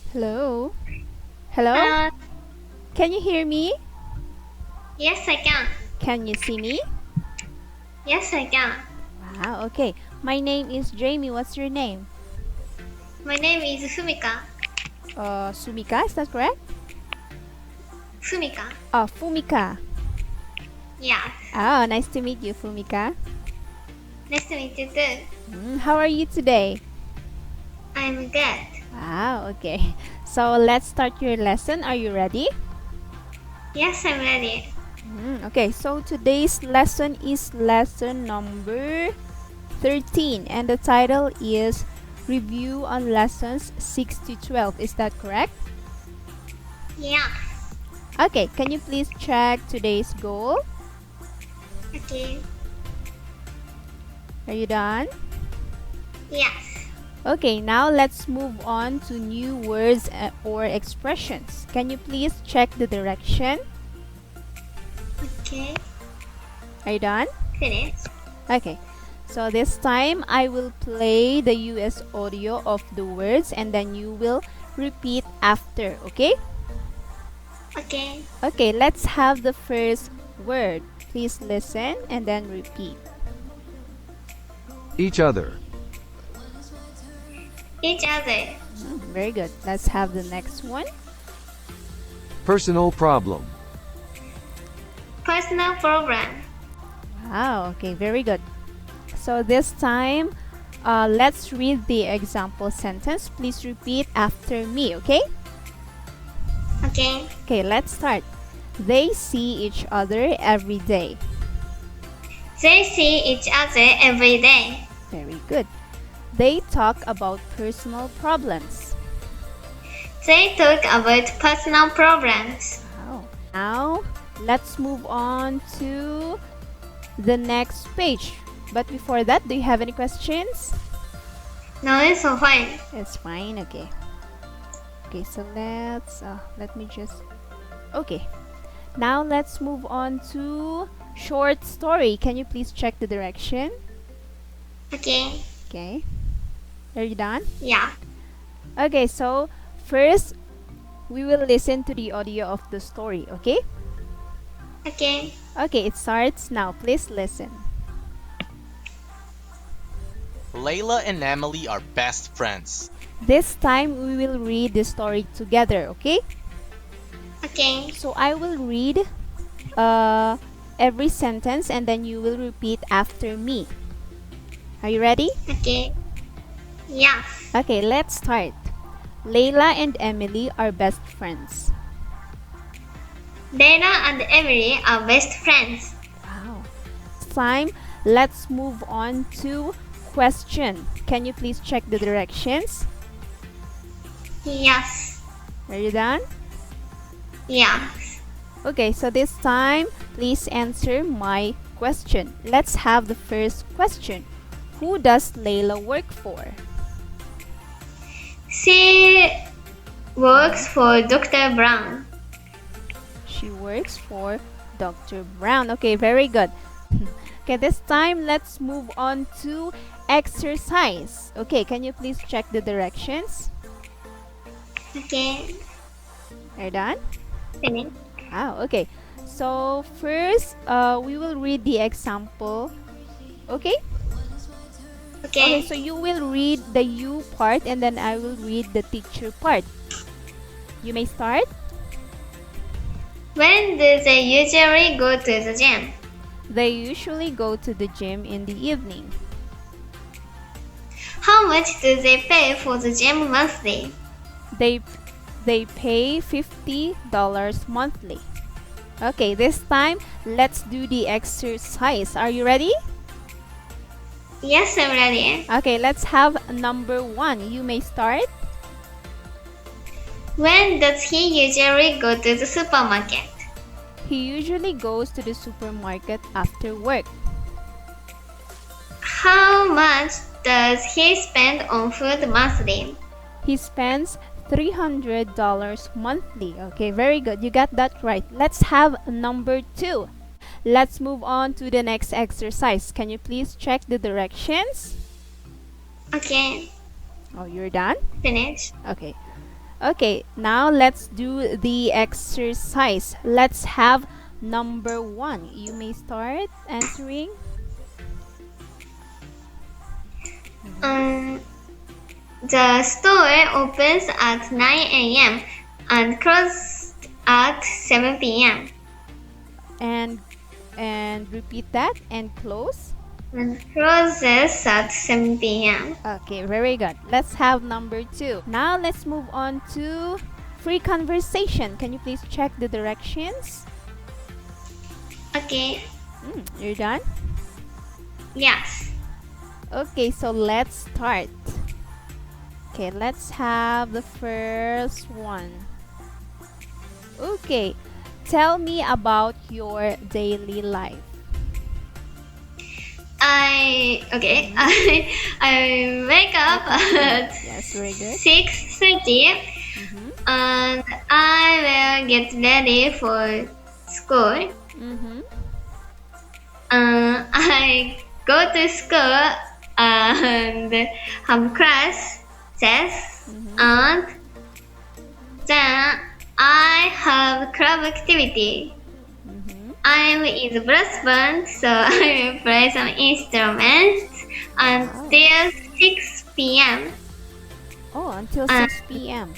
Hello? Hello? Hello. Can you hear me? Yes, I can. Can you see me? Yes, I can. Wow, okay. My name is Jamie. What's your name? My name is Fumika. Sumika, is that correct? Fumika. Fumika. Yes. Oh, nice to meet you, Fumika. Nice to meet you too. How are you today? I'm good. Wow, okay. So let's start your lesson. Are you ready? Yes, I'm ready. Okay, so today's lesson is lesson number 13, and the title is Review on Lessons 6 to 12. Is that correct? Yeah. Okay, can you please check today's goal? Okay. Are you done? Yes. Okay, now let's move on to new words or expressions. Can you please check the direction? Okay. Are you done? Finish. Okay, so this time I will play the US audio of the words and then you will repeat after, okay? Okay. Okay, let's have the first word. Please listen and then repeat. Each other. Each other. Very good. Let's have the next one. Personal problem. Personal problem. Wow, okay, very good. So this time, let's read the example sentence. Please repeat after me, okay? Okay. Okay, let's start. They see each other every day. They see each other every day. Very good. They talk about personal problems. They talk about personal problems. Wow. Now, let's move on to the next page. But before that, do you have any questions? No, it's so fine. It's fine, okay. Okay, so let me just, okay. Now let's move on to short story. Can you please check the direction? Okay. Okay. Are you done? Yeah. Okay, so first we will listen to the audio of the story, okay? Okay. Okay, it starts now. Please listen. Layla and Emily are best friends. This time we will read the story together, okay? Okay. So I will read every sentence and then you will repeat after me. Are you ready? Okay. Yes. Okay, let's start. Layla and Emily are best friends. Layla and Emily are best friends. Wow. This time, let's move on to question. Can you please check the directions? Yes. Are you done? Yes. Okay, so this time, please answer my question. Let's have the first question. Who does Layla work for? She works for Dr. Brown. She works for Dr. Brown. Okay, very good. Okay, this time let's move on to exercise. Okay, can you please check the directions? Okay. Are you done? Finish. Okay. So first, we will read the example. Okay? Okay, Okay. so you will read the you part and then I will read the teacher part. You may start. When do they usually go to the gym? They usually go to the gym in the evening. How much do they pay for the gym monthly? They pay $50 monthly. Okay, this time let's do the exercise. Are you ready? Yes, I'm ready. Okay, let's have number 1. You may start. When does he usually go to the supermarket? He usually goes to the supermarket after work. How much does he spend on food monthly? He spends $300 monthly. Okay, very good. You got that right. Let's have number 2. Let's move on to the next exercise. Can you please check the directions? Okay. Oh, you're done? Finish. Okay. Okay, now let's do the exercise. Let's have number 1. You may start answering. Um, the store opens at 9 a.m. and closes at 7 p.m. And repeat that and close. and closes at 7 p.m. Okay, very good. Let's have number 2. Now let's move on to free conversation. Can you please check the directions? Okay, You're done? yes. Okay, so let's start. Okay, let's have the first one. Okay, tell me about your daily life. I wake up at Yes, very good. 6:30 Mm-hmm. and I will get ready for school. Mm-hmm. I go to school and have classes, Mm-hmm. and then I have club activity. Mm-hmm. I'm in the brass band, so I will play some instruments until 6 p.m. Oh, until Uh, 6 p.m.